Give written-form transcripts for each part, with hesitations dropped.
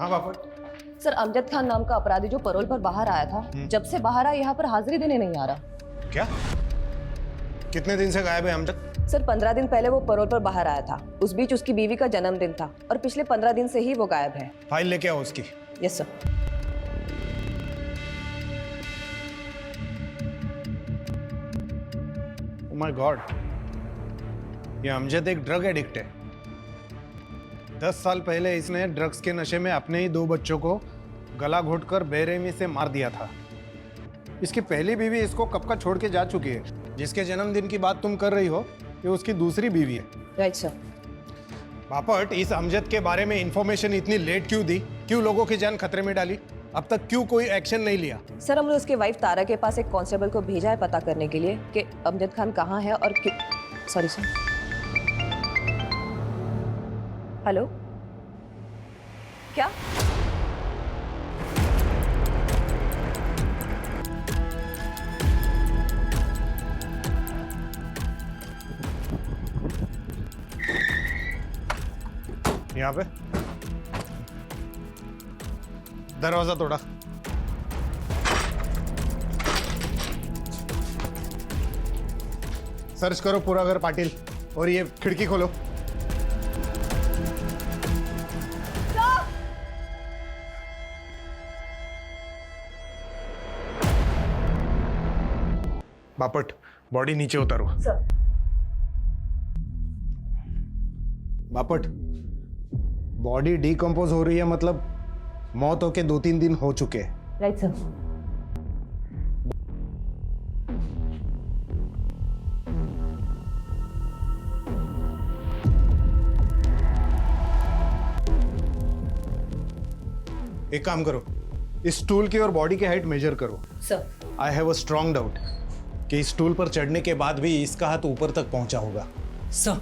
हाँ बापट। सर, अमजद खान नाम का अपराधी जो परोल पर बाहर आया था, जब से बाहर आया यहाँ पर हाजिरी देने नहीं आ रहा। क्या? कितने दिन से गायब है अमजद? सर, 15 दिन पहले वो परोल पर बाहर आया था। उस बीच उसकी बीवी का जन्मदिन था और पिछले 15 दिन से ही वो गायब है। फाइल लेके आओ उसकी। Yes sir. Oh my God, ये अमजद एक ड्रग एडिक्ट है। 10 साल पहले इसने ड्रग्स के नशे में अपने ही 2 बच्चों को गला घोटकर बेरहमी से मार दिया था। इसकी पहली बीवी इसको कब का छोड़ के जा चुकी है। जिसके जन्मदिन की बात तुम कर रही हो, ये उसकी दूसरी बीवी है। Right sir. बापट, इस अमजद के बारे में इंफॉर्मेशन इतनी लेट क्यों दी? क्यों लोगों की जान खतरे में डाली? अब तक क्यों कोई एक्शन नहीं लिया? सर, हमने उसके वाइफ तारा के पास एक कांस्टेबल को भेजा है पता करने के लिए कि अमजद खान कहाँ है और क्यों। Sorry sir. हेलो, क्या? यहाँ पे दरवाजा तोड़ा। सर्च करो पूरा घर पाटिल, और ये खिड़की खोलो। बापट, बॉडी नीचे उतारो। सर। बापट, बॉडी डिकम्पोज हो रही है, मतलब मौत होके 2-3 दिन हो चुके हैं। Right sir. एक काम करो, इस स्टूल की और बॉडी की हाइट मेजर करो। Sir. I have a strong doubt कि इस स्टूल पर चढ़ने के बाद भी इसका हाथ ऊपर तक पहुंचा होगा। सर,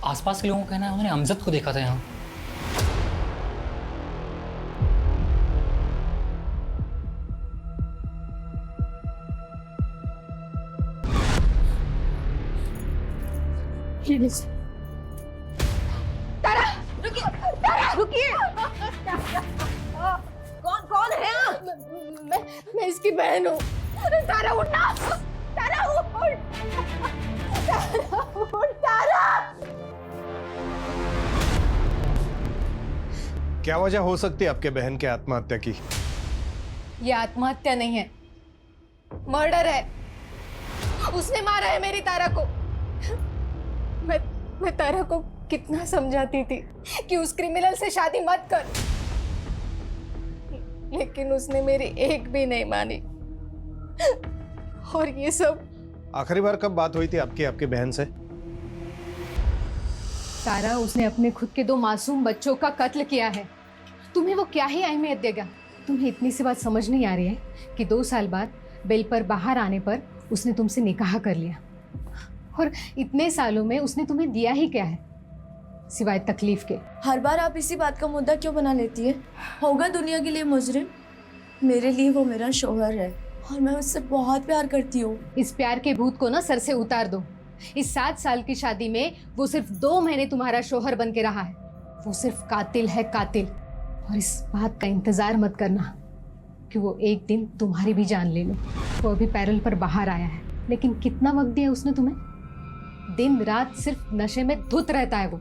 आसपास के लोगों का कहना है उन्होंने अमजद को देखा था यहाँ। तारा, रुकिए। तारा, रुकिए। कौन है आप? मैं इसकी बहन हूँ। तारा, उठना। तारा, उठ। तारा, उठ, तारा। क्या वजह हो सकती है आपके बहन के आत्महत्या की? ये आत्महत्या नहीं है, मर्डर है। उसने मारा है मेरी तारा को। मैं तारा को कितना समझाती थी कि उस क्रिमिनल से शादी मत कर, लेकिन उसने मेरी एक भी नहीं मानी। और ये सब आखिरी बार कब बात हुई थी आपकी बहन से? तारा, उसने अपने खुद के 2 मासूम बच्चों का कत्ल किया है। तुम्हें वो क्या ही अहमियत देगा? तुम्हें इतनी सी बात समझ नहीं आ रही है कि 2 साल बाद बेल पर बाहर आने पर उसने तुमसे निकाह कर लिया, और इतने सालों में उसने तुम्हें दिया ही क्या है सिवाय तकलीफ के? हर बार आप इसी बात का मुद्दा क्यों बना लेती है? होगा दुनिया के लिए मुजरिम, मेरे लिए वो मेरा शौहर है और मैं उससे बहुत प्यार करती हूँ। इस प्यार के भूत को ना सर से उतार दो। इस 7 साल की शादी में वो सिर्फ 2 महीने तुम्हारा शौहर बन के रहा है। वो सिर्फ कातिल है, कातिल। और इस बात का इंतजार मत करना कि वो एक दिन तुम्हारी भी जान ले लो। वो अभी पैरोल पर बाहर आया है, लेकिन कितना वक्त दिया उसने तुम्हें? दिन रात सिर्फ नशे में धुत रहता है वो।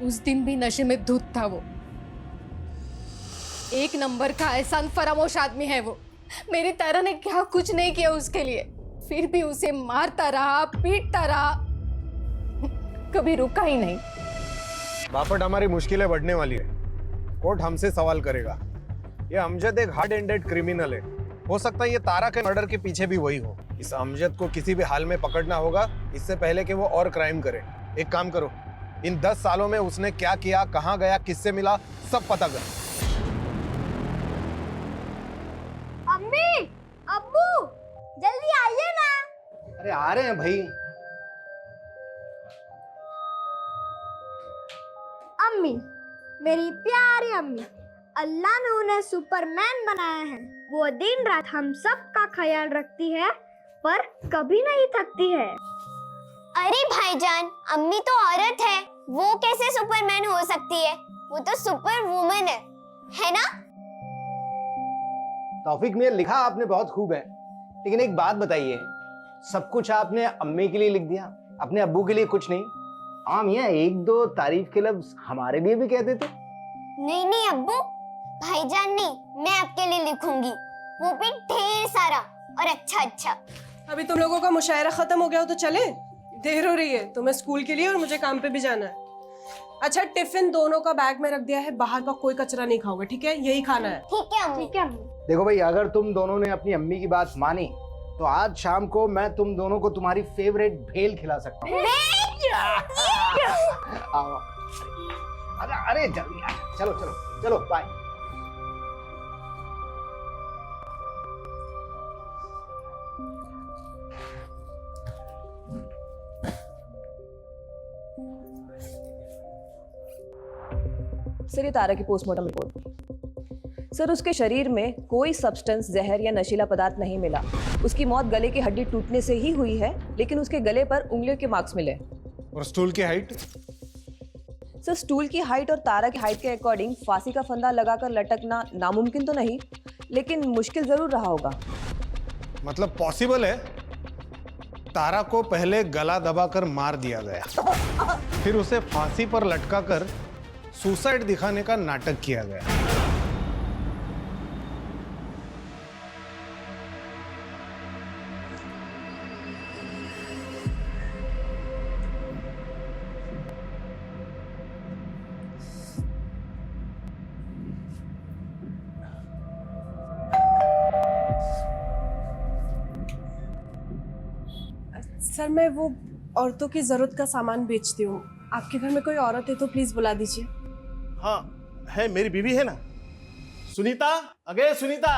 उस दिन भी नशे में धुत था वो। 1 नंबर का एहसान फरामोश आदमी है वो। मेरी तारा ने क्या कुछ नहीं किया उसके लिए, फिर भी उसे मारता रहा, पीटता रहा, कभी रुका ही नहीं। बापट, हमारी मुश्किलें बढ़ने वाली है। कोर्ट हमसे सवाल करेगा। ये अमजद एक हार्ड एंडेड क्रिमिनल है। हो सकता है ये तारा के मर्डर के पीछे भी वही हो। इस अमजद को किसी भी हाल में पकड़ना होगा, इससे पहले कि वो और क्राइम करे। एक काम करो, इन 10 सालों में उसने क्या किया, कहाँ गया, किससे मिला, सब पता कर। अम्मी, अब्बू, जल्दी आइए ना। अरे आ रहे हैं भाई। अम्मी, मेरी प्यारी अम्मी, अल्लाह ने उन्हें सुपरमैन बनाया है। वो दिन रात हम सब का ख्याल रखती है पर कभी नहीं थकती है। अरे भाईजान, अम्मी तो औरत है, वो कैसे सुपरमैन हो सकती है? वो तो सुपर वुमन है ना? तौफीक में लिखा आपने बहुत खूब है, लेकिन एक बात बताइए, सब कुछ आपने अम्मी के लिए लिख दिया, अपने अब्बू के लिए कुछ नहीं? आम यहाँ एक दो तारीफ के लफ्ज हमारे लिए भी कह देते। नहीं नहीं अब्बू, भाईजान नहीं, मैं आपके लिए लिखूंगी, वो भी ढेर सारा और अच्छा अच्छा। अभी तुम लोगों का मुशायरा खत्म हो गया हो तो चले? देर हो रही है, तुम्हें स्कूल के लिए और मुझे काम पे भी जाना है। अच्छा, टिफिन दोनों का बैग में रख दिया है, बाहर का कोई कचरा नहीं खाओगे, ठीक है? यही खाना है। ठीक है अम्मी। ठीक है अम्मी। देखो भाई, अगर तुम दोनों ने अपनी अम्मी की बात मानी तो आज शाम को मैं तुम दोनों को तुम्हारी फेवरेट भेल खिला सकता हूँ। आओ। अरे जल्दी आ, चलो चलो चलो, बाय। सर, ये तारा की पोस्टमार्टम रिपोर्ट। सर, उसके शरीर में कोई सब्सटेंस, जहर या नशीला पदार्थ नहीं मिला। उसकी मौत गले की हड्डी टूटने से ही हुई है, लेकिन उसके गले पर उंगलियों के मार्क्स मिले। और स्टूल की हाइट? सर, स्टूल की हाइट और तारा की हाइट के अकॉर्डिंग फांसी का फंदा लगाकर लटकना नामुमकिन तो नहीं, लेकिन मुश्किल जरूर रहा होगा। मतलब पॉसिबल है तारा को पहले गला दबाकर मार दिया गया, फिर उसे फांसी पर लटकाकर सुसाइड दिखाने का नाटक किया गया। सर, मैं वो औरतों की जरूरत का सामान बेचती हूँ, आपके घर में कोई औरत है तो प्लीज बुला दीजिए। हाँ है, मेरी बीवी है ना, सुनीता। अगे सुनीता,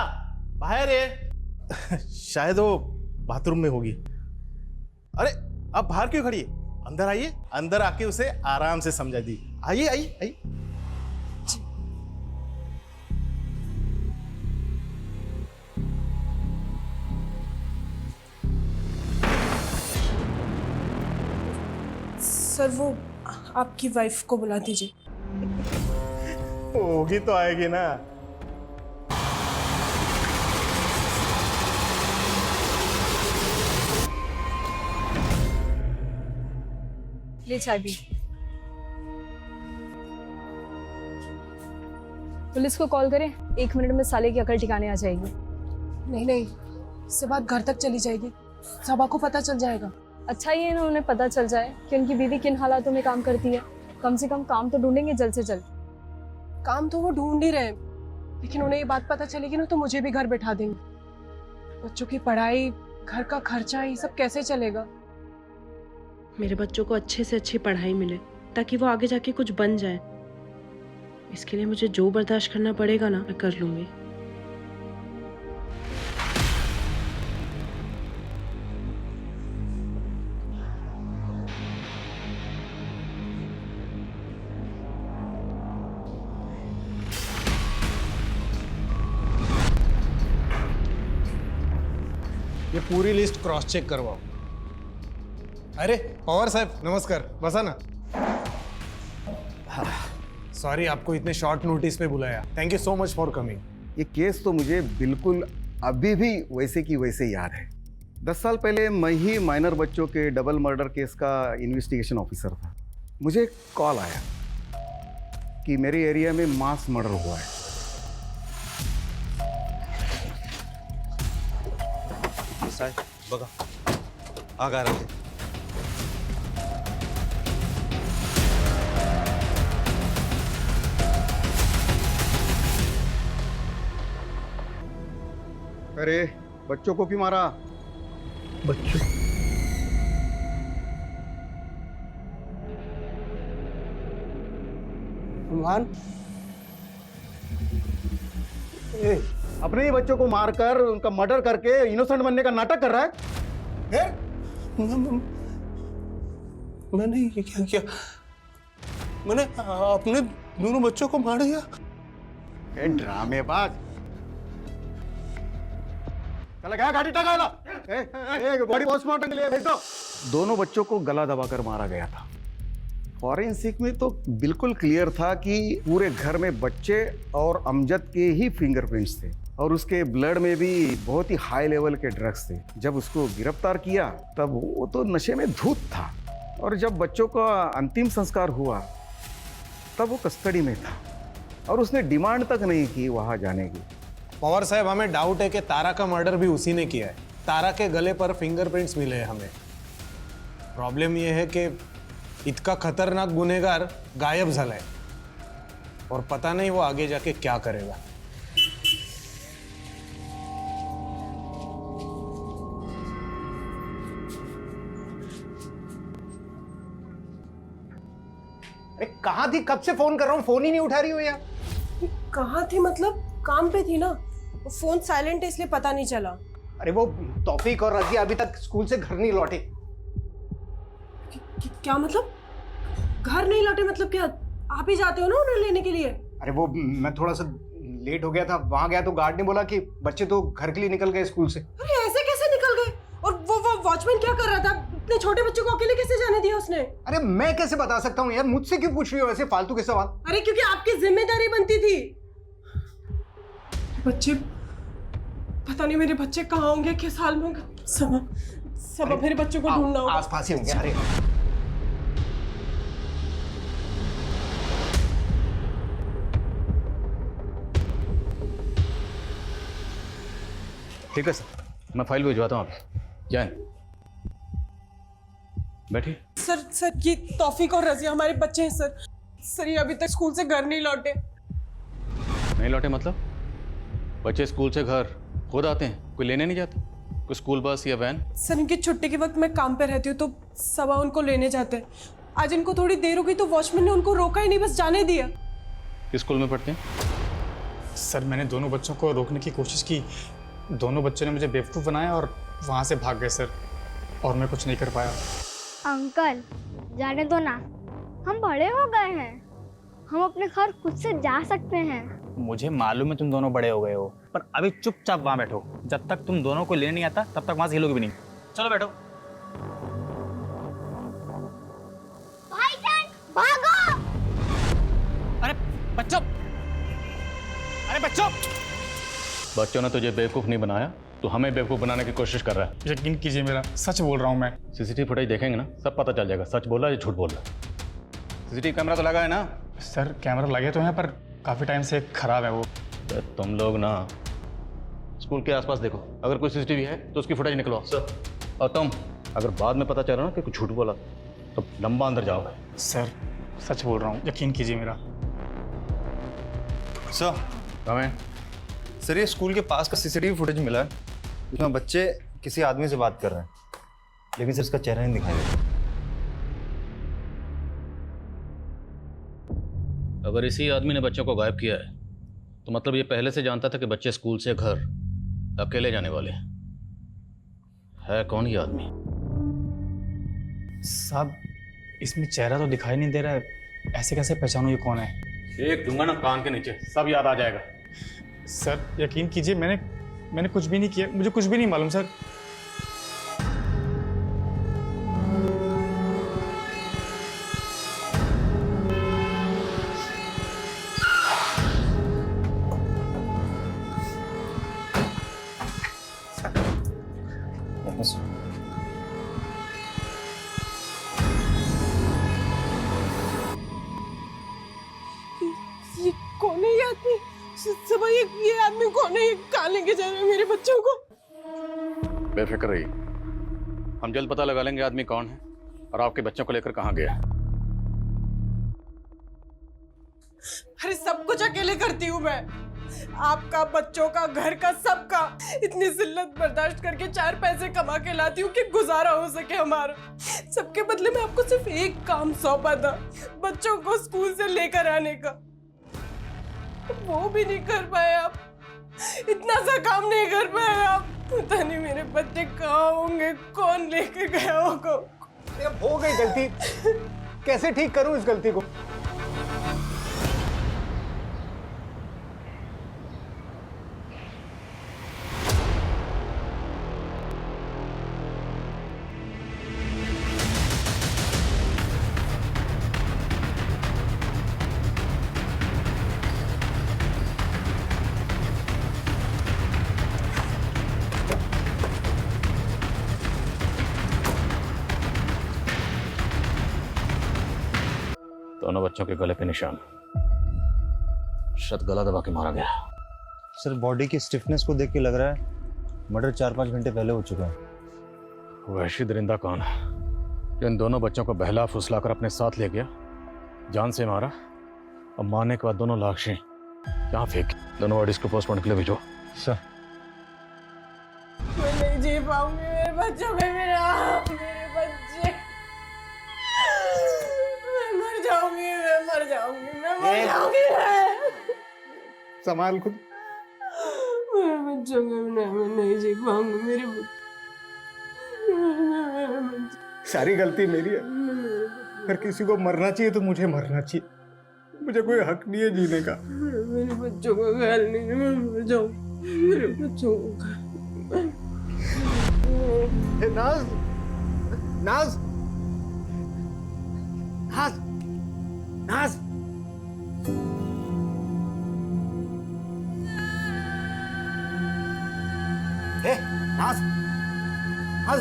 बाहर है। शायद वो बाथरूम में होगी। अरे आप बाहर क्यों खड़ी है? अंदर आइए, अंदर आके उसे आराम से समझा दी। आइए आइए आइए। सर, वो आपकी वाइफ को बुला दीजिए। होगी तो आएगी ना। ले चाय पी। पुलिस को कॉल करें, 1 मिनट में साले की अकल ठिकाने आ जाएगी। नहीं नहीं, इससे बात घर तक चली जाएगी, सबा को पता चल जाएगा। अच्छा ये ना उन्हें पता चल जाए कि उनकी बीवी किन हालातों में काम करती है। कम से कम काम तो ढूंढेंगे जल्द से जल्द। काम तो वो ढूंढ ही रहे हैं, लेकिन उन्हें ये बात पता चलेगी ना तो मुझे भी घर बैठा देंगे। बच्चों की पढ़ाई, घर का खर्चा, ये सब कैसे चलेगा? मेरे बच्चों को अच्छे से अच्छी पढ़ाई मिले ताकि वो आगे जाके कुछ बन जाए। इसके लिए मुझे जो बर्दाश्त करना पड़ेगा ना, मैं कर लूंगी। ये पूरी लिस्ट क्रॉस चेक करवाओ। अरे पवार साहब, नमस्कार, बसा ना। सॉरी आपको इतने शॉर्ट नोटिस पे बुलाया। Thank you so much for coming. ये केस तो मुझे बिल्कुल अभी भी वैसे की वैसे याद है। 10 साल पहले मैं ही माइनर बच्चों के डबल मर्डर केस का इन्वेस्टिगेशन ऑफिसर था। मुझे एक कॉल आया कि मेरे एरिया में मास मर्डर हुआ है। साहेब बघा, आग आ रहा है। अरे बच्चों को क्यों मारा? बच्चों? रुमान, अपने ही बच्चों को मारकर उनका मर्डर करके इनोसेंट बनने का नाटक कर रहा है? मैंने ये क्या किया? मैंने अपने दोनों बच्चों को मार दिया। ए ड्रामेबाज, चला गया गाड़ी टगाला, बॉडी पोस्टमार्टम के लिए भेज दो। दोनों बच्चों को गला दबाकर मारा गया था। फॉरेंसिक में तो बिल्कुल क्लियर था कि पूरे घर में बच्चे और अमजद के ही फिंगरप्रिंट्स थे और उसके ब्लड में भी बहुत ही हाई लेवल के ड्रग्स थे। जब उसको गिरफ्तार किया तब वो तो नशे में धूत था और जब बच्चों का अंतिम संस्कार हुआ तब वो कस्टडी में था और उसने डिमांड तक नहीं की वहां जाने की। पवार साहब, हमें डाउट है कि तारा का मर्डर भी उसी ने किया है। तारा के गले पर फिंगरप्रिंट्स मिले हैं हमें। प्रॉब्लम यह है कि इतना खतरनाक गुनहगार गायब झालाय और पता नहीं वो आगे जाके क्या करेगा। अरे कहाँ थी? कब से फोन कर रहा हूँ, फोन ही नहीं उठा रही हो यार। कहाँ थी मतलब? काम पे थी ना, फोन साइलेंट है इसलिए पता नहीं चला। अरे वो तौफीक और रजिया अभी तक स्कूल से घर नहीं लौटे। क्या मतलब? घर नहीं लौटे मतलब क्या? आप ही जाते हो ना उन्हें लेने के लिए? अरे वो मैं थोड़ा सा लेट हो गया था, वहां गया तो गार्ड ने बोला कि बच्चे तो घर के लिए निकल गए स्कूल से। अरे ऐसे कैसे निकल गए? और वो वॉचमैन क्या कर रहा था? इतने छोटे बच्चे को अकेले कैसे जाने दिया उसने? अरे मैं कैसे बता सकता हूँ यार, मुझसे क्यों पूछ रही हो ऐसे फालतू के सवाल? अरे क्योंकि आपकी जिम्मेदारी बनती थी। बच्चे, पता नहीं मेरे बच्चे कहाँ होंगे, किस हाल में होंगे। सब मेरे बच्चों को ढूंढना होगा। आसपास ही होंगे। अरे ठीक है सर, मैं फाइल भिजवाता हूँ। आप जाएं, बैठिए। सर ये तौफीक और रजिया हमारे बच्चे हैं सर। सर ये अभी तक स्कूल से घर नहीं लौटे। नहीं लौटे मतलब? बच्चे स्कूल से घर खुद आते हैं, कोई लेने नहीं जाता? कोई स्कूल बस या वैन? सर इनकी छुट्टी के वक्त मैं काम पे रहती हूँ तो सबा उनको लेने जाते हैं। आज इनको थोड़ी देर हो गई तो वॉचमैन ने उनको रोका ही नहीं, बस जाने दिया। किस स्कूल में पढ़ते हैं? सर मैंने दोनों बच्चों को रोकने की कोशिश की, दोनों बच्चों ने मुझे बेवकूफ़ बनाया और वहाँ से भाग गए सर, और मैं कुछ नहीं कर पाया। अंकल जाने दो ना, हम बड़े हो गए हैं, हम अपने घर खुद से जा सकते हैं। मुझे मालूम है तुम दोनों बड़े हो गए हो, पर अभी चुपचाप वहाँ बैठो। जब तक तुम दोनों को लेने नहीं आता तब तक वहाँ से हिलोगे भी नहीं। चलो बैठो। भाईजान भागो! अरे बच्चों, अरे बच्चों! बच्चों ने तुझे बेवकूफ़ नहीं बनाया, तो हमें बेवकूफ़ बनाने की कोशिश कर रहा है। यकीन कीजिए, मेरा सच बोल रहा हूँ मैं। सीसीटीवी फुटेज देखेंगे ना, सब पता चल जाएगा सच बोल रहा है या झूठ बोल रहा है। सीसीटीवी कैमरा तो लगा है ना? सर कैमरा लगे तो हैं पर काफ़ी टाइम से खराब है वो। तो तुम लोग ना स्कूल के आसपास देखो, अगर कोई सीसीटीवी है तो उसकी फुटेज निकलवाओ सर। और तुम अगर बाद में पता चला ना कि कुछ झूठ बोला तो लंबा अंदर जाओगे। सर सच बोल रहा हूँ, यकीन कीजिए मेरा। सर हमें सर ये स्कूल के पास का सीसीटीवी फुटेज मिला है, इसमें बच्चे किसी आदमी से बात कर रहे हैं, लेकिन सर इसका चेहरा नहीं दिखाई दे रहा। अगर इसी आदमी ने बच्चों को गायब किया है तो मतलब ये पहले से जानता था कि बच्चे स्कूल से घर अकेले जाने वाले हैं। है कौन ये आदमी? साहब इसमें चेहरा तो दिखाई नहीं दे रहा है, ऐसे कैसे पहचानूं ये कौन है? एक दूंगा ना कान के नीचे, सब याद आ जाएगा। सर यकीन कीजिए, मैंने कुछ भी नहीं किया, मुझे कुछ भी नहीं मालूम सर। ये कौन है ये आदमी? सबा ये आदमी कौन है? ये कहाँ लेके जा रहे हैं मेरे बच्चों को? बेफिक्र रहिए, हम जल्द पता लगा लेंगे आदमी कौन है और आपके बच्चों को लेकर कहाँ गया। अरे सब कुछ अकेले करती हूँ मैं, आपका, बच्चों का, घर का, सबका। इतनी जिल्लत बर्दाश्त करके 4 पैसे कमा के लाती हूँ कि गुजारा हो सके हमारा। सबके बदले में आपको सिर्फ एक काम सौंपा था, बच्चों को स्कूल से लेकर आने का, वो भी नहीं कर पाए आप। इतना सा काम नहीं कर पाए आप। पता नहीं मेरे बच्चे कहाँ होंगे, कौन लेके गया होगा। हो गई गलती, कैसे ठीक करूं इस गलती को? बच्चों के गले पे निशान, शायद गला दबा के मारा गया। सर बॉडी की स्टिफनेस को देख के लग रहा है मर्डर 4-5 घंटे पहले हो चुका है। वहशी दरिंदा कौन है जो इन दोनों बच्चों को बहला फुसला कर अपने साथ ले गया, जान से मारा और मारने के बाद दोनों लाशें यहाँ फेंक, दोनों बॉडीज को पोस्टमार्टम के लिए भेजो। सर मैं नहीं जी पाऊंगी, मेरे बच्चों में मेरे बच्चे, मैं मर जाऊंगी, संभाल खुद। मेरे बच्चों के बिना मैं नहीं जी पाऊंगी, मेरे बच्चे। सारी गलती मेरी है। अगर किसी को मरना चाहिए तो मुझे मरना चाहिए, मुझे कोई हक नहीं है जीने का। मेरे बच्चों का ख्याल नहीं, मैं मर जाऊं, मेरे बच्चों का। नाज, नाज, नाज, नाज। नाज, नाज।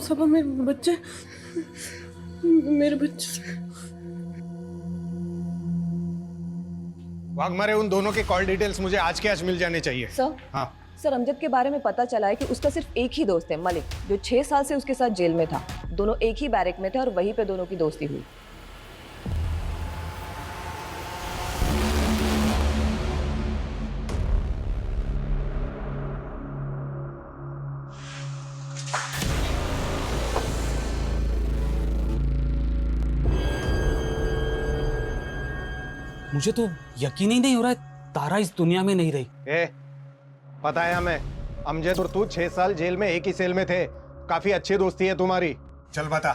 सबा मेरे बच्चे, मेरे बच्चे। वाघमारे, उन दोनों के कॉल डिटेल्स मुझे आज के आज मिल जाने चाहिए। सर, हाँ सर, अमजद के बारे में पता चला है कि उसका सिर्फ एक ही दोस्त है, मलिक, जो 6 साल से उसके साथ जेल में था। दोनों एक ही बैरक में थे और वहीं पे दोनों की दोस्ती हुई। मुझे तो यकीन ही नहीं हो रहा है तारा इस दुनिया में नहीं रही। पता है हमें, अमजद और तू 6 साल जेल में एक ही सेल में थे, काफी अच्छी दोस्ती है तुम्हारी। चल बता,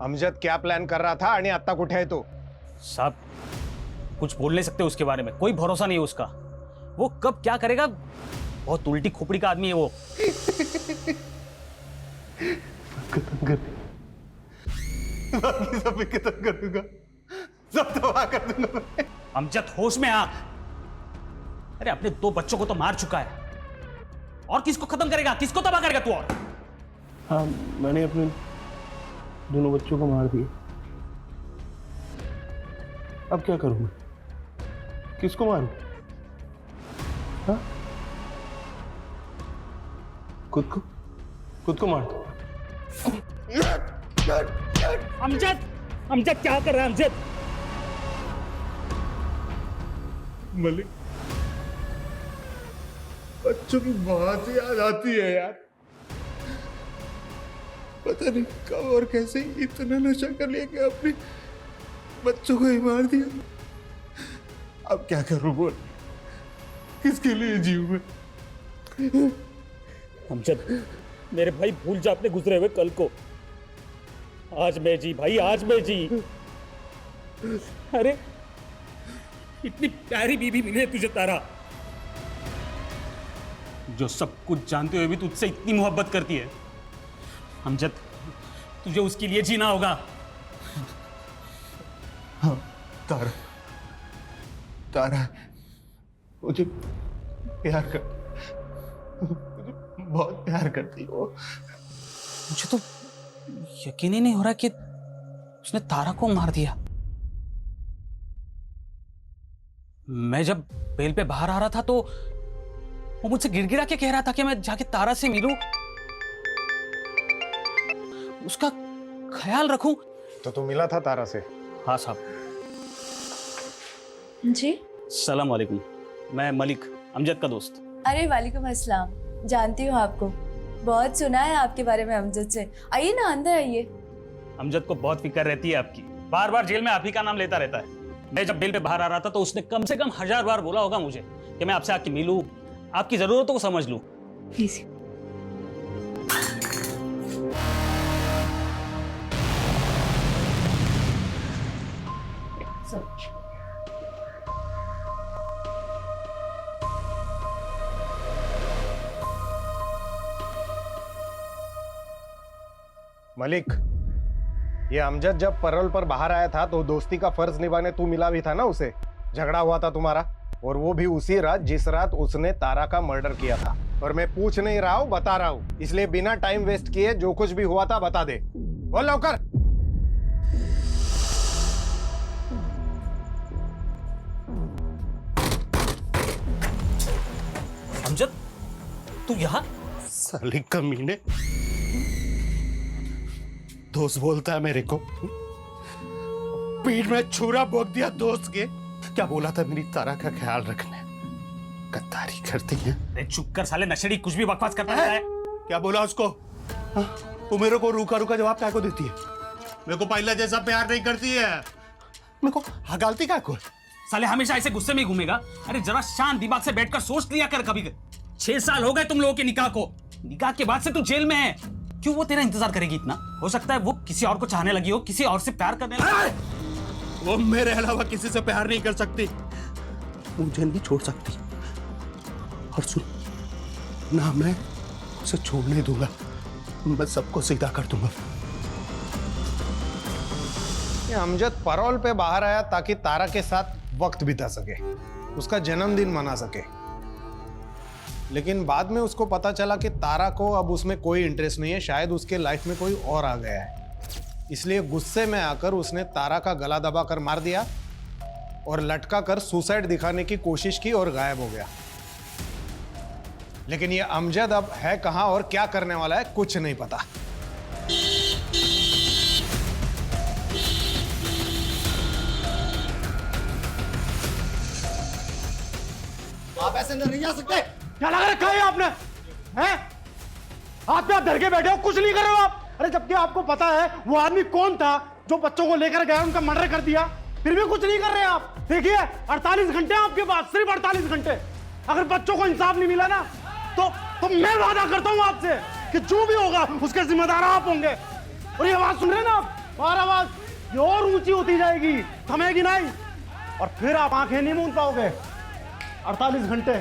अमजद क्या प्लान कर रहा था आणि आता कुठे है तू? साहब कुछ बोल नहीं सकते उसके बारे में, कोई भरोसा नहीं है उसका, वो कब क्या करेगा, बहुत उल्टी खोपड़ी का आदमी है वो। खत्म कर बाकी सब खत्म कर दूंगा, सब तबाह कर दूंगा मैं। अमजद होश में आ। अरे अपने 2 बच्चों को तो मार चुका है, और किसको खत्म करेगा, किसको तबाह करेगा तू? और हाँ, मैंने अपने दोनों बच्चों को मार दिया। अब क्या करूं मैं? किसको मारूं? हाँ? खुद को मार दो। अमजद, अमजद क्या कर रहा है अमजद? मलिक, बच्चों की बात याद आती है यार। पता नहीं कब और कैसे इतना नशा कर लिया कि अपने बच्चों को ही मार दिया। अब क्या करूं बोल, किसके लिए जीऊं मैं? अमजद मेरे भाई, भूल जा अपने गुजरे हुए कल को। आज मैं जी भाई, आज मैं जी। अरे इतनी प्यारी बीवी मिली है तुझे तारा, जो सब कुछ जानते हुए भी तुझसे इतनी मोहब्बत करती है। अमजद तुझे उसके लिए जीना होगा। हाँ तारा, तारा मुझे प्यार कर, मुझे बहुत प्यार करती हो। मुझे तो यकीन ही नहीं हो रहा कि उसने तारा को मार दिया। मैं जब बेल पे बाहर आ रहा था तो वो मुझसे गिड़गिड़ा के कह रहा था कि मैं जाके तारा से मिलूं, उसका ख्याल रखूं। तो तू मिला था तारा से? हाँ साहब। जी सलाम वालेकुम, मैं मलिक, अमजद का दोस्त। अरे वालेकुम अस्सलाम, जानती हूँ आपको, बहुत सुना है आपके बारे में अमजद से। आइए ना, अंदर आइए। अमजद को बहुत फिक्र रहती है आपकी, बार बार जेल में आप ही का नाम लेता रहता है। मैं जब बेल पे बाहर आ रहा था तो उसने कम से कम 1000 बार बोला होगा मुझे कि मैं आपसे आके मिलूं, आपकी जरूरतों को समझ लूं। प्लीज। मलिक, ये अमजद जब पैरोल पर बाहर आया था तो दोस्ती का फर्ज निभाने तू मिला भी था ना उसे? झगड़ा हुआ था तुम्हारा, और वो भी उसी रात जिस रात उसने तारा का मर्डर किया था। और मैं पूछ नहीं रहा हूँ, बता रहा हूँ, इसलिए बिना टाइम वेस्ट किए जो कुछ भी हुआ था बता दे। बोल लौकर। अमजद, तू यहाँ? साले कमीने, दोस्त बोलता है मेरे को, पीठ में छुरा भोंक दिया दोस्त के। क्या बोला था? मेरी तारा का ख्याल रखना। गद्दारी करती है। अरे चुप कर साले नशेड़ी, कुछ भी बकवास करता रहता है। क्या बोला उसको? तू मेरे को रूखा रूखा जवाब क्या को देती है? मेरे को पहला जैसा प्यार नहीं करती है। मेरे को हगालती क्या को? साले हमेशा ऐसे गुस्से में ही घूमेगा। अरे जरा शांत दिमाग से बैठकर सोच लिया कर कभी। 6 साल हो गए तुम लोगों के निकाह को। निकाह के बाद से तू जेल में है। क्यों वो तेरा इंतजार करेगी इतना? हो सकता है वो किसी और को चाहने लगी हो, किसी और से प्यार करने लगी। वो मेरे अलावा किसी से प्यार नहीं कर सकती, मुझे नहीं छोड़ सकती। और सुन ना, मैं उसे छोड़ नहीं दूंगा, मैं सबको सीधा कर दूंगा। ये अमजद पैरोल पे बाहर आया ताकि तारा के साथ वक्त बिता सके, उसका जन्मदिन मना सके। लेकिन बाद में उसको पता चला कि तारा को अब उसमें कोई इंटरेस्ट नहीं है, शायद उसके लाइफ में कोई और आ गया है। इसलिए गुस्से में आकर उसने तारा का गला दबाकर मार दिया और लटका कर सुसाइड दिखाने की कोशिश की और गायब हो गया। लेकिन ये अमजद अब है कहां और क्या करने वाला है कुछ नहीं पता। आप ऐसे नहीं जा सकते। क्या लगा रखा है आपने? हैं? आप क्या डर के बैठे हो? कुछ नहीं कर रहे हो आप। अरे जबकि आपको पता है वो आदमी कौन था जो बच्चों को लेकर गया, उनका मर्डर कर दिया, फिर भी कुछ नहीं कर रहे आप। देखिए 48 घंटे आपके पास, सिर्फ 48 घंटे। अगर बच्चों को इंसाफ नहीं मिला ना तो मैं वादा करता हूं आपसे कि जो भी होगा उसके जिम्मेदार आप होंगे। और ये आवाज सुन रहे हैं ना आप? और आवाज ये और ऊंची होती जाएगी, थमेगी नहीं, और फिर आप आंखें नहीं मूंद पाओगे। 48 घंटे।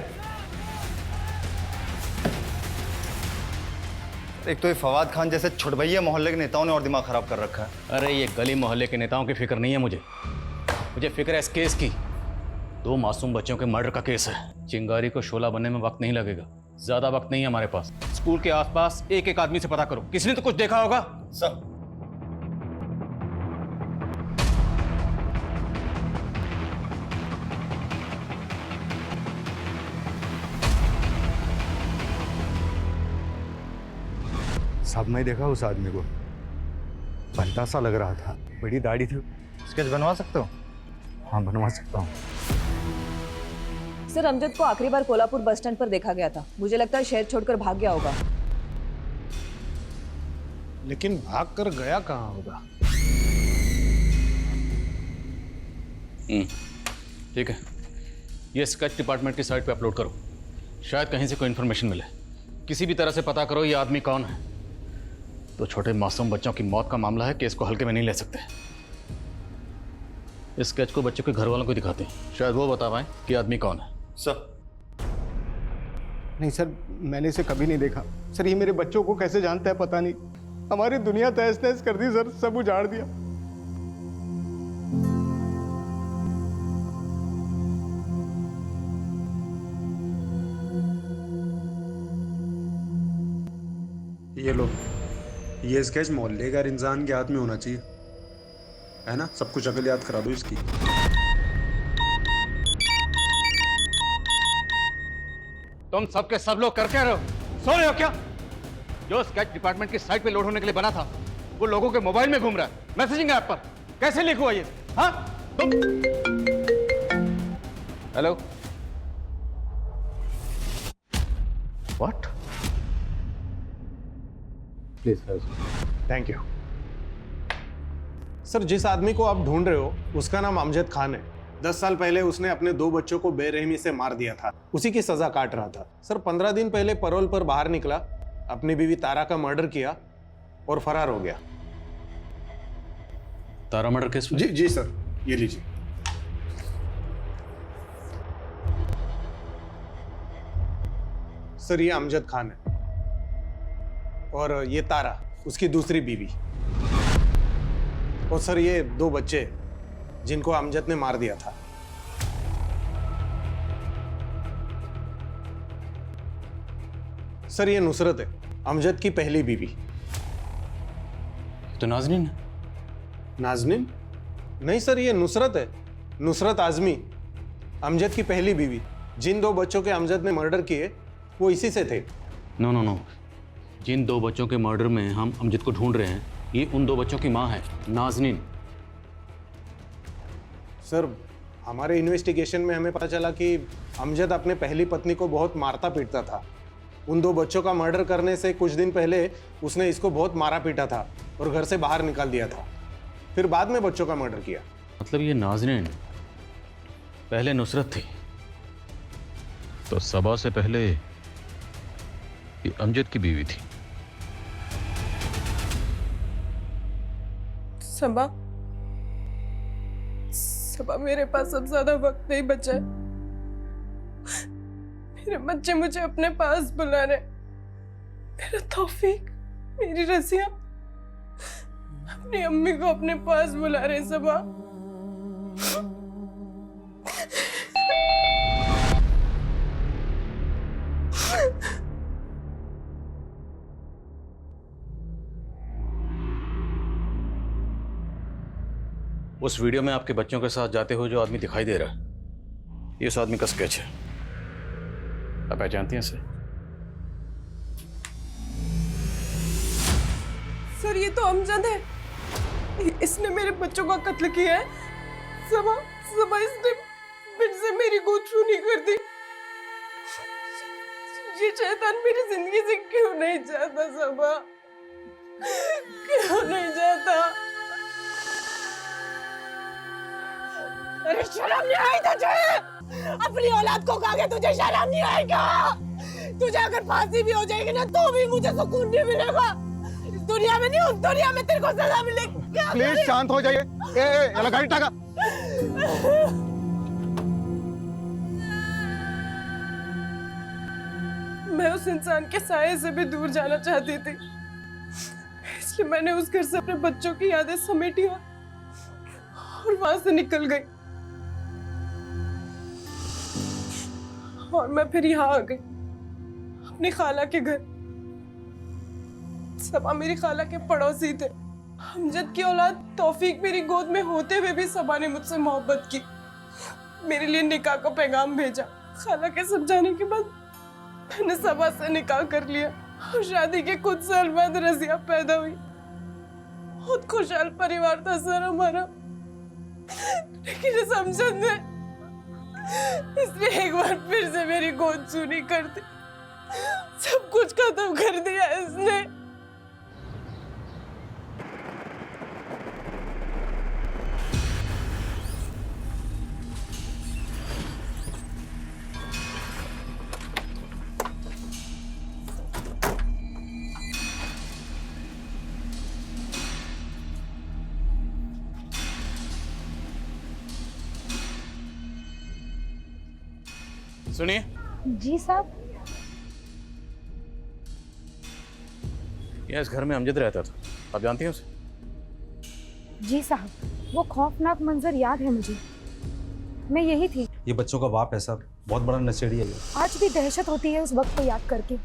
एक तो ये फवाद खान जैसे छुटभैया मोहल्ले के नेताओं ने और दिमाग खराब कर रखा है। अरे ये गली मोहल्ले के नेताओं की फिक्र नहीं है मुझे फिक्र है इस केस की। 2 मासूम बच्चों के मर्डर का केस है। चिंगारी को शोला बनने में वक्त नहीं लगेगा, ज्यादा वक्त नहीं है हमारे पास। स्कूल के आसपास एक एक आदमी से पता करो, किसी ने तो कुछ देखा होगा। सर साहब मैं देखा उस आदमी को, बनता सा लग रहा था, बड़ी दाढ़ी थी। स्केच बनवा सकते हो? हाँ बनवा सकता हूँ। सर अमजद को आखिरी बार कोल्हापुर बस स्टैंड पर देखा गया था। मुझे लगता है शहर छोड़कर भाग गया होगा। लेकिन भाग कर गया कहां होगा? ठीक है, ये स्केच डिपार्टमेंट की साइट पे अपलोड करो, शायद कहीं से कोई इन्फॉर्मेशन मिले। किसी भी तरह से पता करो ये आदमी कौन है। तो छोटे मासूम बच्चों की मौत का मामला है, केस को हल्के में नहीं ले सकते। इस स्केच को बच्चों के घर वालों को दिखाते हैं, शायद वो बता पाए कि आदमी कौन है। सर नहीं सर, मैंने इसे कभी नहीं देखा। सर ये मेरे बच्चों को कैसे जानता है पता नहीं। हमारी दुनिया तहस नहस कर दी सर, सब उजाड़ दिया। ये लो, ये स्केच मोहल्ले का इंसान के हाथ में होना चाहिए, है ना? सब कुछ अकल याद करा दो इसकी। तुम सबके सब लोग कर क्या रहे हो? सो रहे हो क्या? जो स्केच डिपार्टमेंट की साइट पे लोड होने के लिए बना था वो लोगों के मोबाइल में घूम रहा है, मैसेजिंग ऐप पर। कैसे लीक हुआ ये? हाँ तुम? Hello, what? Please thank you sir. जिस आदमी को आप ढूंढ रहे हो उसका नाम अमजद खान है। 10 साल पहले उसने अपने 2 बच्चों को बेरहमी से मार दिया था, उसी की सजा काट रहा था। सर 15 दिन पहले पैरोल पर बाहर निकला, अपनी बीवी तारा का मर्डर किया और फरार हो गया। तारा मर्डर केस? जी सर, ये लीजिए। सर ये अमजद खान है और ये तारा उसकी दूसरी बीवी, और सर ये 2 बच्चे जिनको अमजद ने मार दिया था। सर ये नुसरत है, अमजद की पहली बीवी। तो नाजनीन है। नाजनीन? नहीं सर, ये नुसरत है, नुसरत आजमी, अमजद की पहली बीवी। जिन 2 बच्चों के अमजद ने मर्डर किए वो इसी से थे। नो नो नो, जिन 2 बच्चों के मर्डर में हम अमजद को ढूंढ रहे हैं, ये उन 2 बच्चों की माँ है, नाजनीन। सर हमारे इन्वेस्टिगेशन में हमें पता चला कि अमजद अपने पहली पत्नी को बहुत मारता पीटता था। उन 2 बच्चों का मर्डर करने से कुछ दिन पहले उसने इसको बहुत मारा पीटा था और घर से बाहर निकाल दिया था, फिर बाद में बच्चों का मर्डर किया। मतलब ये नाजनीन पहले नुसरत थी, तो सबा से पहले ये अमजद की बीवी थी। सबा, सबा मेरे पास अब ज्यादा वक्त नहीं बचा है। मेरे बच्चे मुझे अपने पास बुला रहे। मेरा तौफीक, मेरी रज़िया अपनी अम्मी को अपने पास बुला रहे। सबा उस वीडियो में आपके बच्चों के साथ जाते हुए जो आदमी दिखाई दे रहा है, ये उस आदमी का स्केच है। आप पहचानती हैं इसे? सर ये तो अमजद है, इसने मेरे बच्चों का कत्ल किया है। सबा, सबा इसने फिर से मेरी गोद छूनी कर दी। ये शैतान मेरी जिंदगी से क्यों नहीं जाता? सबा क्यों नहीं जाता? अरे शर्म नहीं आई तुझे? अपनी औलाद को खा के तुझे शर्म नहीं आएगा? तुझे अगर फांसी भी हो जाएगी ना तो भी मुझे सुकून नहीं मिलेगा। इस दुनिया में नहीं, उस दुनिया में तेरे को सजा मिलेगी। प्लीज शांत हो जाइए। ये गाड़ी टाका। मैं उस इंसान के साये से भी दूर जाना चाहती थी, इसलिए मैंने उस घर से अपने बच्चों की यादें समेटी और वहां से निकल गई। और मैं फिर यहाँ आ गई, अपनी खाला के घर। सबा मेरी खाला के पड़ोसी थे। अमजद की औलाद तौफीक मेरी गोद में होते हुए भी सबा ने मुझसे मोहब्बत की, मेरे लिए निकाह का पैगाम भेजा। खाला के समझाने के बाद मैंने सबा से निकाह कर लिया और शादी के कुछ साल बाद रज़िया पैदा हुई। बहुत खुशहाल परिवार था सर हमारा, लेकिन इस अमजद ने इसने एक बार फिर से मेरी गोद चूनी कर दी। सब कुछ खत्म कर दिया इसने। सुनिए। जी साहब। ये इस घर में अमजद रहता था, आप जानती हैं उसे? जी साहब, वो खौफनाक मंजर याद है मुझे। मैं यही थी। ये बच्चों का बाप है साहब, बहुत बड़ा नशेड़ी है ये। आज भी दहशत होती है उस वक्त को याद करके।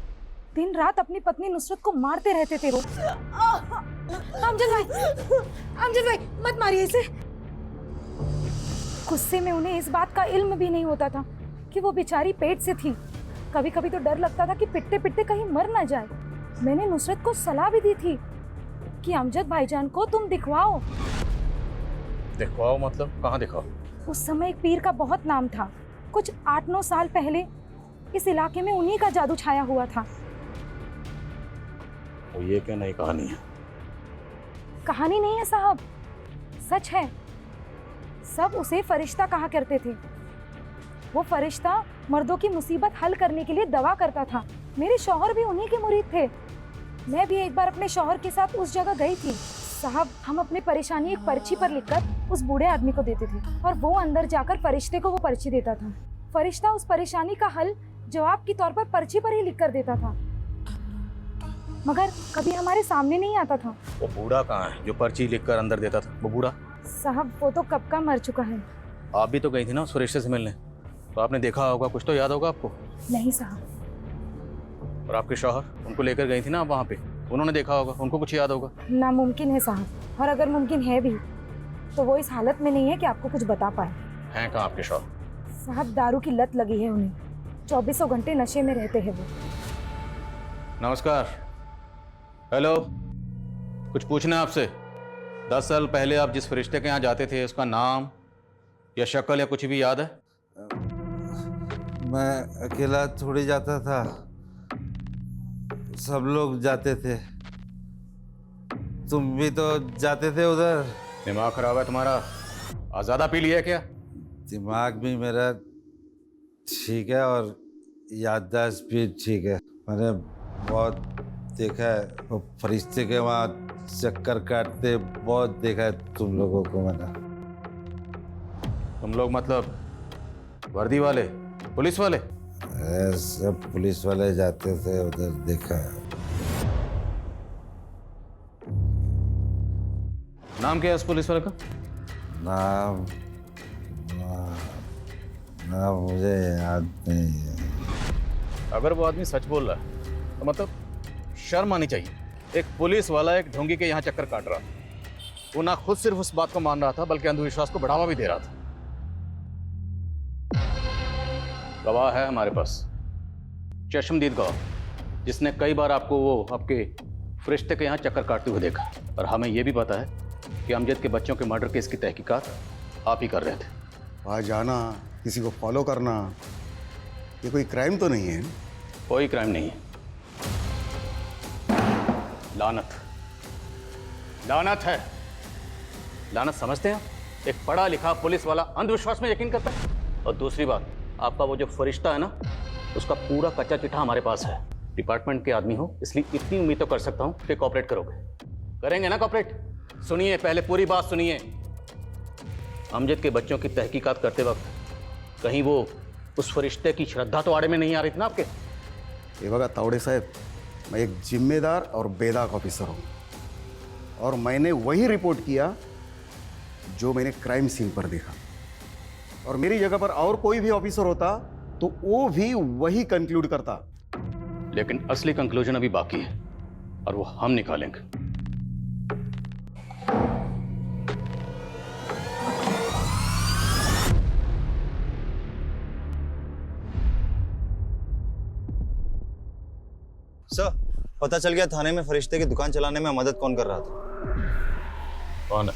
दिन रात अपनी पत्नी नुसरत को मारते रहते थे वो। अमजद भाई मत मारिए इसे। गुस्से में उन्हें इस बात का इल्म भी नहीं होता था कि वो बेचारी पेट से थी। कभी कभी तो डर लगता था कि पिटते पिटते कहीं मर ना जाए। मैंने नुसरत को सलाह भी दी थी कि अमजद भाईजान को तुम दिखवाओ। दिखवाओ मतलब कहाँ दिखाओ? उस समय एक पीर का बहुत नाम था। कुछ 8-9 साल पहले इस इलाके में उन्हीं का जादू छाया हुआ था। वो ये क्या नई कहानी है? कहानी नहीं है साहब, सच है। सब उसे फरिश्ता कहा करते थे। वो फरिश्ता मर्दों की मुसीबत हल करने के लिए दवा करता था। मेरे शौहर भी उन्हीं के मुरीद थे। मैं भी एक बार अपने शौहर के साथ उस जगह गई थी। साहब, हम अपनी परेशानी एक पर्ची पर लिखकर उस बूढ़े आदमी को देते थे और वो अंदर जाकर फरिश्ते को वो पर्ची देता था। फरिश्ता उस परेशानी का हल जवाब के तौर पर पर्ची पर ही लिख कर देता था, मगर कभी हमारे सामने नहीं आता था। वो बूढ़ा कहाँ है जो पर्ची लिखकर अंदर देता था? वो बूढ़ा साहब वो तो कब का मर चुका है। आप भी तो गई थी ना उस फरिश्ते से मिलने, तो आपने देखा होगा, कुछ तो याद होगा आपको। नहीं साहब, और आपके शौहर उनको लेकर गई थी ना आप वहाँ पे, उन्होंने देखा होगा, उनको कुछ याद होगा। नामुमकिन है साहब, और अगर मुमकिन है भी तो वो इस हालत में नहीं है कि आपको कुछ बता पाए। हैं कहाँ आपके शौहर? साहब दारू की लत लगी है उन्हें, 24 घंटे नशे में रहते हैं वो। नमस्कार। हेलो, कुछ पूछना है आपसे। 10 साल पहले आप जिस फरिश्ते के यहाँ जाते थे उसका नाम या शक्ल या कुछ भी याद है? मैं अकेला थोड़ी जाता था, सब लोग जाते थे। तुम भी तो जाते थे उधर। दिमाग खराब है तुम्हारा? ज़्यादा पी लिया क्या? दिमाग भी मेरा ठीक है और याददाश्त भी ठीक है। मैंने बहुत देखा है वो फरिश्ते के वहाँ चक्कर काटते, बहुत देखा है तुम लोगों को मैंने। तुम लोग मतलब वर्दी वाले, पुलिस वाले? सब पुलिस वाले जाते थे उधर, देखा है। नाम क्या है उस पुलिस वाले का? नाम मुझे याद नहीं है। अगर वो आदमी सच बोल रहा है तो मतलब शर्म आनी चाहिए। एक पुलिस वाला एक ढोंगी के यहाँ चक्कर काट रहा था। वो ना खुद सिर्फ उस बात को मान रहा था बल्कि अंधविश्वास को बढ़ावा भी दे रहा था। गवाह है हमारे पास, चश्मदीद गवाह, जिसने कई बार आपको वो आपके फरिश्ते के यहाँ चक्कर काटते हुए देखा। और हमें यह भी पता है कि अमजद के बच्चों के मर्डर केस की तहकीकात आप ही कर रहे थे। वहाँ जाना, किसी को फॉलो करना, ये कोई क्राइम तो नहीं है? कोई क्राइम नहीं है। लानत, लानत है। लानत समझते हैं? एक पढ़ा लिखा पुलिस वाला अंधविश्वास में यकीन करता है। और दूसरी बात, आपका वो जो फरिश्ता है ना, उसका पूरा कच्चा चिट्ठा हमारे पास है। डिपार्टमेंट के आदमी हो इसलिए इतनी उम्मीद तो कर सकता हूं कि कोऑपरेट करोगे। करेंगे ना कोऑपरेट? सुनिए, पहले पूरी बात सुनिए। अमजद के बच्चों की तहकीकात करते वक्त कहीं वो उस फरिश्ते की श्रद्धा तो आड़े में नहीं आ रही थी ना आपके? ये बघा तावड़े साहब, मैं एक जिम्मेदार और बेदाग ऑफिसर हूँ और मैंने वही रिपोर्ट किया जो मैंने क्राइम सीन पर देखा। और मेरी जगह पर और कोई भी ऑफिसर होता तो वो भी वही कंक्लूड करता। लेकिन असली कंक्लूजन अभी बाकी है और वो हम निकालेंगे। सर, पता चल गया थाने में फरिश्ते की दुकान चलाने में मदद कौन कर रहा था। कौन है?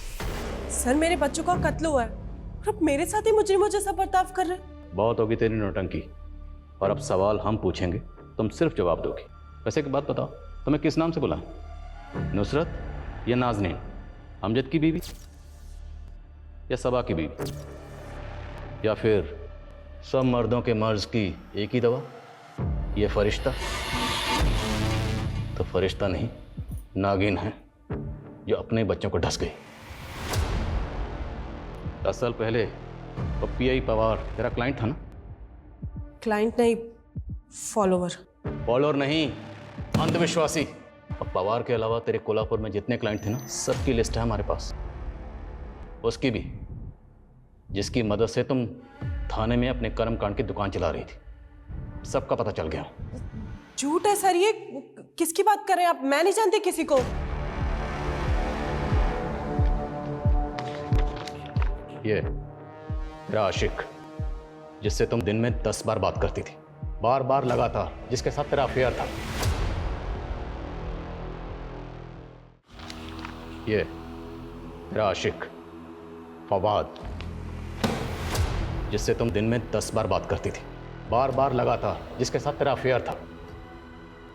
सर, मेरे बच्चों का कत्ल हुआ है और अब मेरे साथ ही मुजरिमों जैसा बर्ताव कर रहे हैं। बहुत होगी तेरी नौटंकी, और अब सवाल हम पूछेंगे, तुम सिर्फ जवाब दोगी। वैसे एक बात बताओ, तुम्हें किस नाम से बुलाएं? नुसरत या नाज़नीन? अमजद की बीवी या सबा की बीवी? या फिर सब मर्दों के मर्ज की एक ही दवा, ये फरिश्ता? तो फरिश्ता नहीं, नागिन है जो अपने बच्चों को ढस गई। 10 साल पहले वो पीआई पवार तेरा क्लाइंट था ना? क्लाइंट नहीं, फॉलोवर। फॉलोअर नहीं, अंधविश्वासी। और पवार के अलावा तेरे कोल्हापुर में जितने क्लाइंट थे ना, सबकी लिस्ट है हमारे पास। उसकी भी, जिसकी मदद से तुम थाने में अपने कर्मकांड की दुकान चला रही थी। सबका पता चल गया। झूठ है सर, ये किसकी बात कर रहे हैं आप? मैं नहीं जानती किसी को। ये तेरा आशिक, जिससे तुम दिन में 10 बार बात करती थी, बार बार लगातार, जिसके साथ तेरा अफेयर था। ये तेरा आशिक फवाद, जिससे तुम दिन में 10 बार बात करती थी, बार बार लगातार, जिसके साथ तेरा अफेयर था।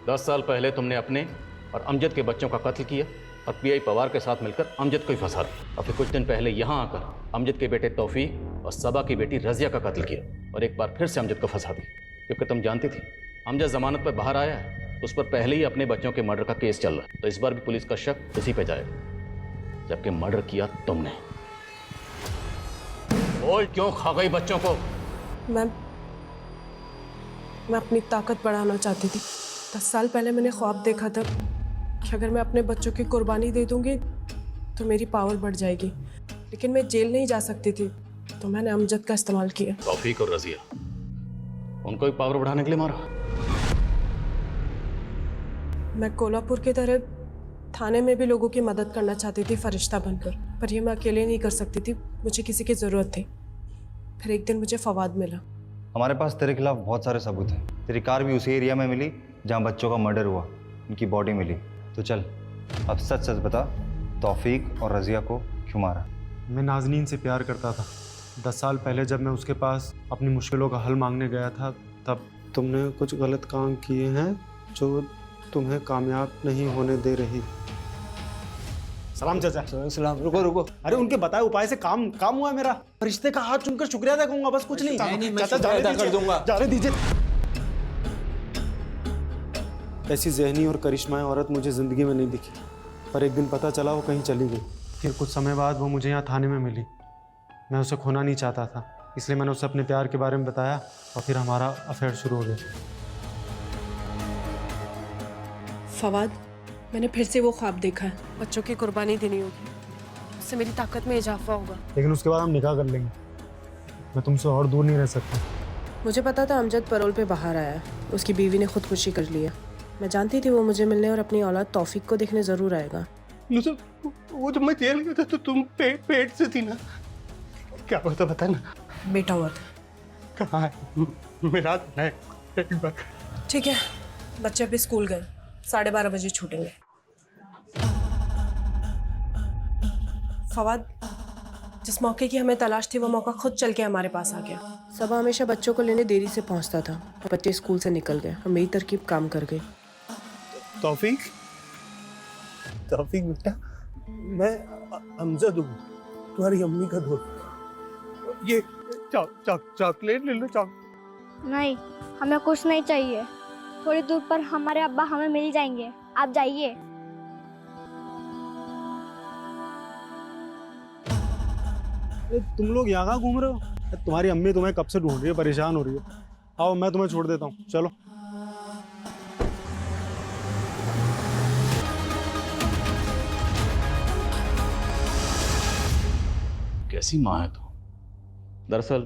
10 साल पहले तुमने अपने और अमजद के बच्चों का कत्ल किया और पीआई पवार के साथ मिलकर अमजद को ही फंसा दिया। और फिर कुछ दिन पहले यहाँ आकर अमजद के बेटे तौफीक और सबा की बेटी रजिया का कत्ल किया और एक बार फिर से अमजद को फंसा दिया, क्योंकि तुम जानती थी अमजद जमानत पर बाहर आया है, उस पर पहले ही अपने बच्चों के मर्डर का केस चल रहा है। तो इस बार भी पुलिस का शक उसी पे जाएगा, जबकि मर्डर किया तुमने। बोल, क्यों खा गई बच्चों को? मैं अपनी ताकत बढ़ाना चाहती थी। 10 साल पहले मैंने ख्वाब देखा था कि अगर मैं अपने बच्चों की कुर्बानी दे दूंगी तो मेरी पावर बढ़ जाएगी, लेकिन मैं जेल नहीं जा सकती थी, तो मैंने अमजद का इस्तेमाल किया। तौफीक और रजिया, उनको भी पावर बढ़ाने के लिए मारा? मैं कोल्हापुर की तरह थाने में भी लोगों की मदद करना चाहती थी फरिश्ता बनकर, पर ये मैं अकेले नहीं कर सकती थी, मुझे किसी की ज़रूरत थी। फिर एक दिन मुझे फवाद मिला। हमारे पास तेरे खिलाफ बहुत सारे सबूत हैं। तेरी कार भी उसी एरिया में मिली जहाँ बच्चों का मर्डर हुआ, उनकी बॉडी मिली। तो चल अब सच सच बता, तौफीक और रज़िया को क्यों मारा? मैं नाज़नीन से प्यार करता था। 10 साल पहले जब मैं उसके पास अपनी मुश्किलों का हल मांगने गया था, तब तुमने कुछ गलत काम किए हैं जो तुम्हें कामयाब नहीं होने दे रही। सलाम चाचा। सलाम। रुको रुको, अरे उनके बताए उपाय से काम हुआ मेरा। रिश्ते का हाथ चूमकर शुक्रिया अदा करूंगा, बस कुछ नहीं। चाचा जाने दीजिए। ऐसी ज़हनी और करिश्माई औरत मुझे ज़िंदगी में नहीं दिखी, पर एक दिन पता चला वो कहीं चली गई। फिर कुछ समय बाद वो मुझे यहाँ थाने में मिली। मैं उसे खोना नहीं चाहता था, इसलिए मैंने उसे अपने प्यार के बारे में बताया और फिर हमारा अफेयर शुरू हो गया। फवाद, मैंने फिर से वो ख्वाब देखा है, बच्चों की कुर्बानी देनी होगी, उससे मेरी ताकत में इजाफा होगा। लेकिन उसके बाद हम निकाह कर लेंगे। मैं तुमसे और दूर नहीं रह सकता। मुझे पता था अमजद पैरोल पे बाहर आया है, उसकी बीवी ने खुदकुशी कर लिया। मैं जानती थी वो मुझे मिलने और अपनी औलाद तौफीक को देखने ज़रूर आएगा। वो जब मैं जेल गया था तो तुम पेट से थी ना? क्या हुआ था बता ना। बेटा हुआ था। कहाँ है? मेरा है एक बार। ठीक है, बच्चे अभी स्कूल गए, 12:30 बजे छूटेंगे। फवाद, जिस मौके की हमें तलाश थी वो मौका खुद चल के हमारे पास आ गया। सबा हमेशा बच्चों को लेने देरी से पहुंचता था और बच्चे स्कूल से निकल गए और मेरी तरकीब काम कर गई। तौफीक बेटा, मैं अमजद हूँ, तुम्हारी अम्मी का दोस्त। ये चॉकलेट ले लो। नहीं, हमें कुछ नहीं चाहिए। थोड़ी दूर पर हमारे अब्बा हमें मिल जाएंगे, आप जाइए। तुम लोग यहाँ कहाँ घूम रहे हो? तुम्हारी अम्मी तुम्हें कब से ढूंढ रही है, परेशान हो रही है। आओ मैं तुम्हें छोड़ देता हूँ, चलो। कैसी माँ है तू? दरअसल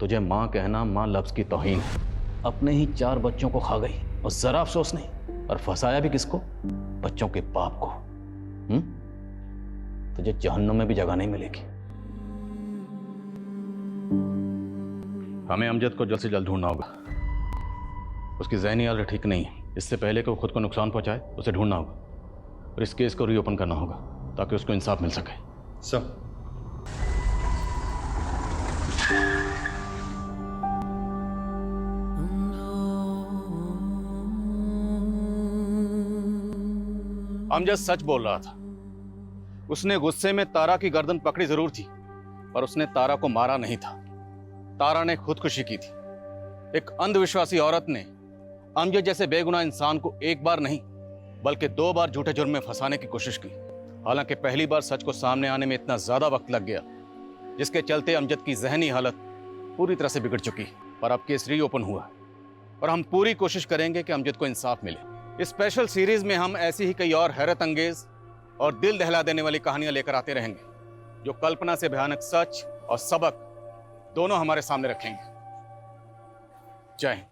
तुझे माँ कहना माँ लफ्ज की तौहीन है। अपने ही 4 बच्चों को खा गई और जरा अफसोस नहीं, और फंसाया भी किसको? बच्चों के बाप को। तुझे जहन्नुम में भी जगह नहीं मिलेगी। हमें अमजद को जल्द से जल्द ढूंढना होगा। उसकी ज़हनी हालत ठीक नहीं है। इससे पहले कि वो खुद को नुकसान पहुंचाए, उसे ढूंढना होगा और इस केस को रीओपन करना होगा ताकि उसको इंसाफ मिल सके। सब अमजद सच बोल रहा था। उसने गुस्से में तारा की गर्दन पकड़ी जरूर थी, पर उसने तारा को मारा नहीं था। तारा ने खुदकुशी की थी। एक अंधविश्वासी औरत ने अमजद जैसे बेगुनाह इंसान को एक बार नहीं बल्कि 2 बार झूठे जुर्म में फंसाने की कोशिश की। हालांकि पहली बार सच को सामने आने में इतना ज्यादा वक्त लग गया जिसके चलते अमजद की जहनी हालत पूरी तरह से बिगड़ चुकी। पर अब केस रीओपन हुआ और हम पूरी कोशिश करेंगे कि अमजद को इंसाफ मिले। इस स्पेशल सीरीज में हम ऐसी ही कई और हैरत अंगेज और दिल दहला देने वाली कहानियां लेकर आते रहेंगे जो कल्पना से भयानक सच और सबक दोनों हमारे सामने रखेंगे। जय हिंद।